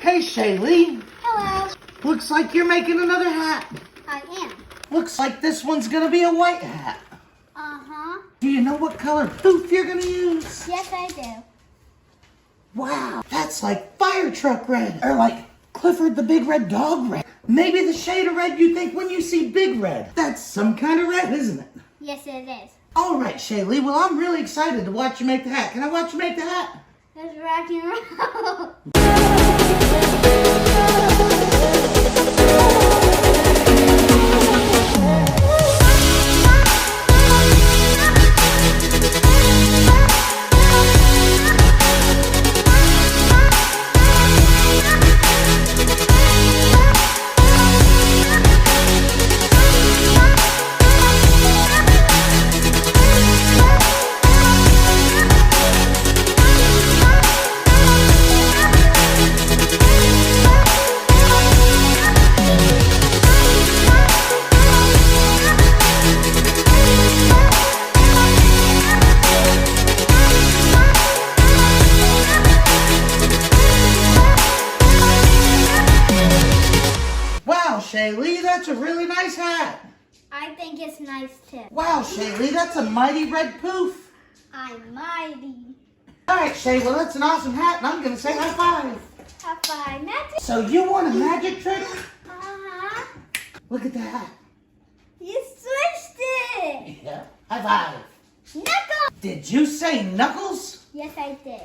Hey, Shaylee. Hello. Looks like you're making another hat. I am. Looks like this one's gonna be a white hat. Uh-huh. Do you know what color poof you're gonna use? Yes, I do. Wow, that's like fire truck red. Or like Clifford the Big Red Dog red. Maybe the shade of red you think when you see big red. That's some kind of red, isn't it? Yes, it is. All right, Shaylee. Well, I'm really excited to watch you make the hat. Can I watch you make the hat? Let's rock and roll. Wow, Shaylee, that's a really nice hat. I think it's nice too. Wow, Shaylee, that's a mighty red poof. I'm mighty. All right, Shay, well, that's an awesome hat, and I'm going to say high five. High five, magic. So you want a magic trick? Uh-huh. Look at the hat. You switched it. Yeah. High five. Knuckles. Did you say knuckles? Yes, I did.